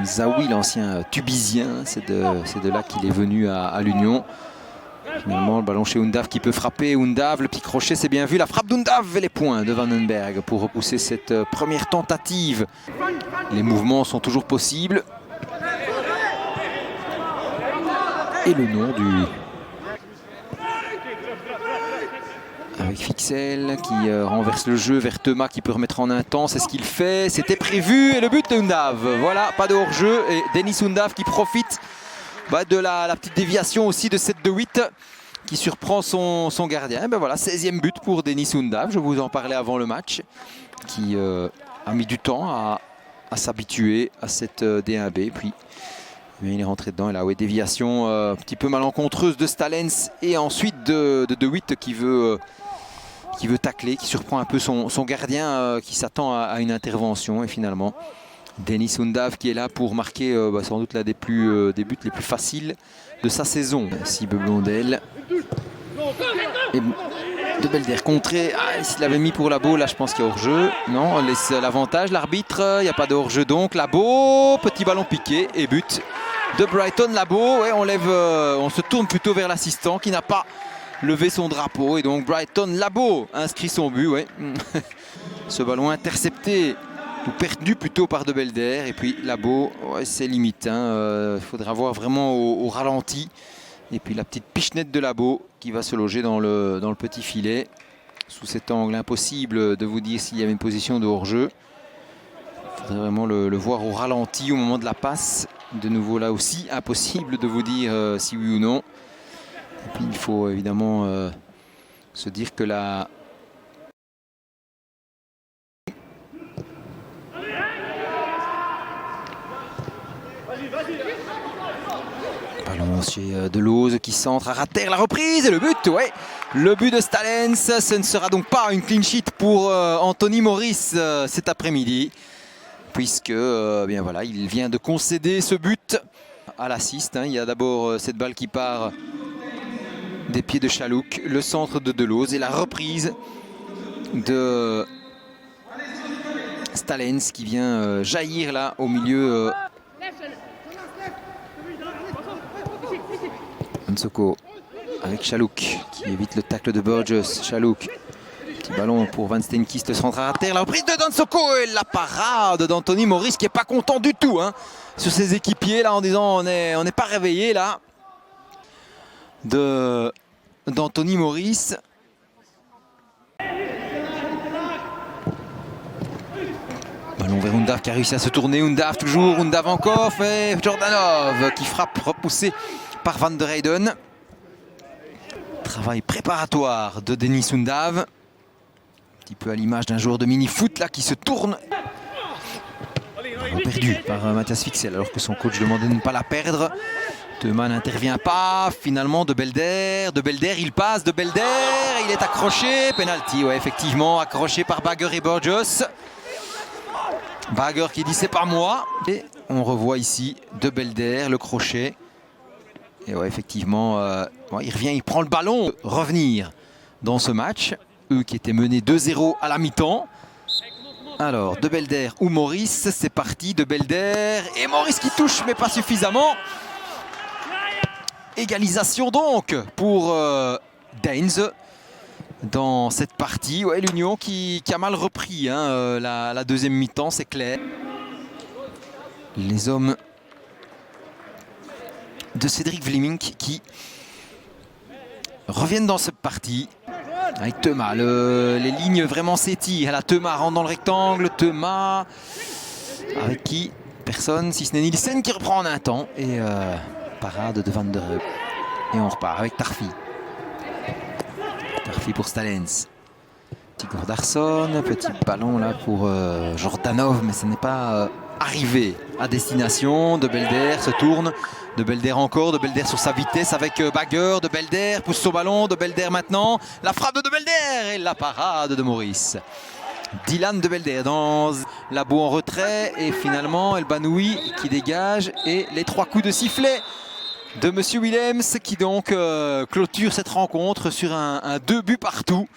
Zawi, l'ancien Tubisien, c'est de là qu'il est venu à l'Union. Finalement, le ballon chez Undav qui peut frapper. Undav, le petit crochet, c'est bien vu. La frappe d'Undav et les points de Vandenberg pour repousser cette première tentative. Les mouvements sont toujours possibles. Et le nom du... Avec Fixel qui renverse le jeu vers Thomas qui peut remettre en un temps. C'est ce qu'il fait. C'était prévu. Et le but de Undav. Voilà, pas de hors-jeu. Et Denis Undav qui profite de la petite déviation aussi de cette de 8 qui surprend son gardien. Ben voilà, 16e but pour Denis Undav. Je vous en parlais avant le match. Qui a mis du temps à s'habituer à cette D1B. Puis il est rentré dedans. Et là, ouais, déviation un petit peu malencontreuse de Stalens. Et ensuite de 8 qui veut tacler, qui surprend un peu son gardien qui s'attend à une intervention. Et finalement, Denis Undav qui est là pour marquer sans doute l'un des buts les plus faciles de sa saison. Cible Blondel. Et de Belder contré. S'il avait mis pour Labo, là je pense qu'il y a hors-jeu. Non, on laisse l'avantage. L'arbitre, il n'y a pas de hors-jeu donc. Labo, petit ballon piqué et but de Brighton. Labo, ouais, on se tourne plutôt vers l'assistant qui n'a pas levé son drapeau. Et donc Brighton, Labo inscrit son but. Ouais. Ce ballon intercepté ou perdu plutôt par de Belder. Et puis Labo, ouais, c'est limite. Il faudra voir vraiment au ralenti. Et puis la petite pichenette de Labo qui va se loger dans le petit filet. Sous cet angle, impossible de vous dire s'il y avait une position de hors-jeu. Il faudrait vraiment le voir au ralenti au moment de la passe. De nouveau là aussi, impossible de vous dire si oui ou non. Et puis il faut évidemment se dire que la... Ballon chez Deleuze qui centre à rater la reprise et le but, ouais. Le but de Stalens, ce ne sera donc pas une clean sheet pour Anthony Maurice cet après-midi. Puisque bien voilà, il vient de concéder ce but à l'assist. Il y a d'abord cette balle qui part des pieds de Chalouk, le centre de Deleuze et la reprise de Stalens qui vient jaillir là au milieu. Nsoko avec Chalouk qui évite le tacle de Burgess. Chalouk, petit ballon pour Van Steenkist, centre à terre, la reprise de Nsoko et la parade d'Anthony Maurice qui n'est pas content du tout sur ses équipiers là en disant on n'est pas réveillé là d'Anthony Maurice. Ballon vers Undav qui a réussi à se tourner. Undav toujours, Undav encore, fait Jordanov qui frappe, repoussé par Van der Heyden. Travail préparatoire de Denis Undav. Un petit peu à l'image d'un joueur de mini-foot là qui se tourne. Perdu par Mathias Fixel alors que son coach demandait de ne pas la perdre. Thomas n'intervient pas. Finalement de Belder, il passe, de Belder, il est accroché. Penalty, ouais, effectivement, accroché par Bagger et Burgess. Bagger qui dit c'est pas moi. Et on revoit ici de Belder, le crochet. Et ouais, effectivement, il revient, il prend le ballon. Revenir dans ce match. Eux qui étaient menés 2-0 à la mi-temps. Alors, de Belder ou Maurice, c'est parti. De Belder et Maurice qui touche, mais pas suffisamment. Égalisation donc pour Daines dans cette partie. Ouais, l'Union qui a mal repris la deuxième mi-temps, c'est clair. Les hommes de Cédric Vlaming qui reviennent dans cette partie. Avec Thomas, les lignes vraiment s'étirent. Là, Thomas rentre dans le rectangle. Thomas, avec qui personne, si ce n'est Nielsen qui reprend en un temps. Et parade de Van der Heyden. Et on repart avec Tarfi. Tarfi pour Stalens. Petit Gordarson, petit ballon là pour Jordanov, mais ce n'est pas arrivé à destination. De Belder se tourne. De Belder encore, de Belder sur sa vitesse avec Bagger. De Belder pousse son ballon, de Belder maintenant. La frappe de Belder et la parade de Maurice. Dylan de Belder dans Labo en retrait et finalement El Banoui qui dégage et les 3 coups de sifflet de Monsieur Willems qui donc clôture cette rencontre sur un 2 buts partout.